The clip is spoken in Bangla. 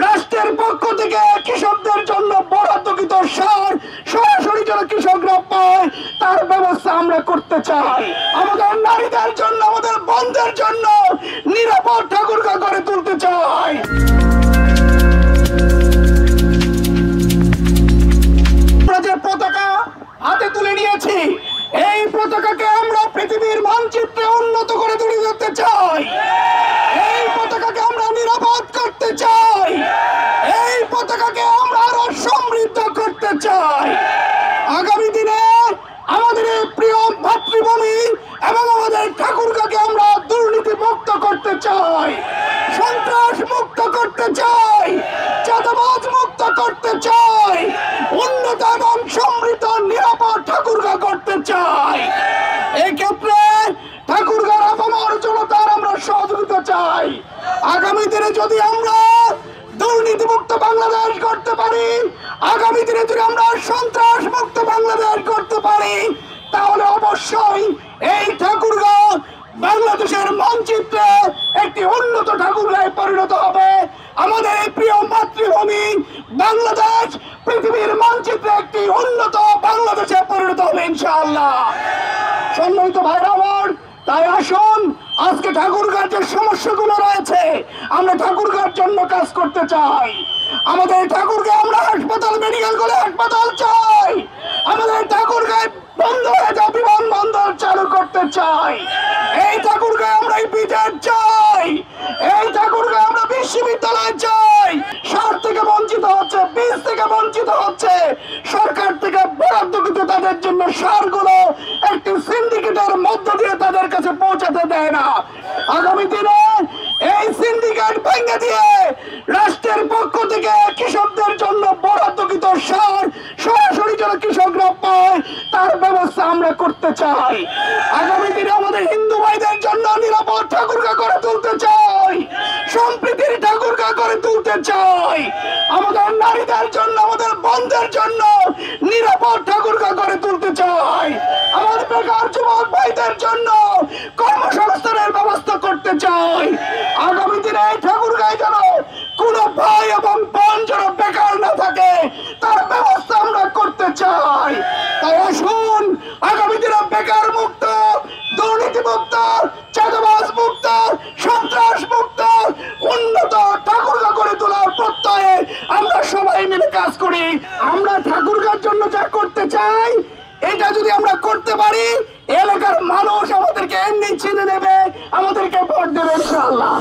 রাষ্ট্রের পক্ষ থেকে কৃষকদের জন্য বরাদ্দকৃত সার সরাসরি যেন কৃষকরা পায় তার ব্যবস্থা আমরা করতে চাই। আমাদের নারীদের জন্য, আমাদের বোনদের জন্য নিরাপদ ঠাকুরগাঁ গড়ে তুলতে চাই। পতাকা হাতে তুলে নিয়েছি, এই পতাকাকে আমরা পৃথিবীর মানচিত্রে উন্নত করে তুলে ধরতে চাই। এই পতাকাকে আমরা নিরাপদ করতে চাই। এই পতাকাকে আমরা আরো সমৃদ্ধ করতে চাই। আগামী দিনে আমাদের এই প্রিয় মাতৃভূমি এবং আমাদের ঠাকুরগাঁকে আমরা দুর্নীতি মুক্ত করতে চাই, সন্ত্রাস মুক্ত করতে চাই, চাঁদাবাজ মুক্ত করতে চাই, উন্নত এবং সমৃদ্ধ নিরাপদ ঠাকুরগাঁ করতে চাই। এই ক্ষেত্রে ঠাকুরগাঁর আপামর জনতার আমরা সহযোগিতা চাই। আগামী দিনে যদি আমরা দুর্নীতি মুক্ত বাংলাদেশ করতে পারি, আগামী দিনে যদি আমরা সন্ত্রাস মুক্ত বাংলাদেশ করতে পারি, তাহলে অবশ্যই এই ঠাকুরগাঁও বাংলাদেশের মানচিত্রে একটি উন্নত ঠাকুরগাঁয়ে পরিণত হবে। আমাদের এই প্রিয় মাতৃভূমি বাংলাদেশ পৃথিবীর মানচিত্রে একটি উন্নত বাংলাদেশে পরিণত হবে ইনশাআল্লাহ। সম্মানিত ভাইরা আমার, তাই আসুন আজকে ঠাকুরগাঁর যে সমস্যাগুলো রয়েছে, আমরা ঠাকুরগাঁর জন্য কাজ করতে চাই। আমাদের ঠাকুরগাঁ আমরা হাসপাতাল, মেডিকেল কলেজ হাসপাতাল চাই। আমাদের ঠাকুরগাঁ বন্ধ হয়ে যাওয়া বিমানবন্দর চালু করতে চাই। এই ঠাকুরগাঁ আমরা বিজেপি চাই। এই ঠাকুরগাঁ আমরা বিশ্ববিদ্যালয় চাই। সার থেকে বঞ্চিত হচ্ছে, বীজ থেকে বঞ্চিত হচ্ছে, সরকার থেকে বরাদ্দকৃত তাদের জন্য সারগুলো একটি সিন্ডিকেটের মধ্য দিয়ে তাদের কাছে পৌঁছাতে দেয় না। আগামী দিনে এই সিন্ডিকেট ভেঙে দিয়ে রাষ্ট্রের পক্ষ থেকে কৃষকদের জন্য বরাদ্দকৃত সার সরাসরি যেন কৃষকরা পায় তার ব্যবস্থা আমরা করতে চাই। আগামী দিনে আমাদের হিন্দু ভাইদের জন্য নিরাপদ ঠাকুরগাঁ করে তুলতে চাই, সম্প্রীতির ঠাকুরগাঁ করে তুলতে চাই। আমাদের নারীদের জন্য, আমাদের বোনদের জন্য নিরাপদ ঠাকুরগাঁ করে তুলতে চাই। আমাদের বেকার যুবক ভাইদের জন্য কর্মসংস্থানের ব্যবস্থা করতে চাই। আগামী দিনে এই ঠাকুরগাঁয় যেন কোনো ভাই এবং বোন যেন বেকার না থাকে তার ব্যবস্থা আমরা করতে চাই। তাই আসুন আগামী দিনে বেকার মুক্ত, দুর্নীতি মুক্ত, চাঁদাবাজ মুক্ত, সন্ত্রাস মুক্ত উন্নত ঠাকুরগাঁ করে তোলার প্রত্যয়ে আমরা সবাই মিলে কাজ করি। আমরা ঠাকুরগাঁর জন্য যা করতে চাই, এটা যদি আমরা করতে পারি, এলাকার মানুষ আমাদেরকে এমনি চিনে নেবে, আমাদেরকে ভোট দেবে ইনশাআল্লাহ।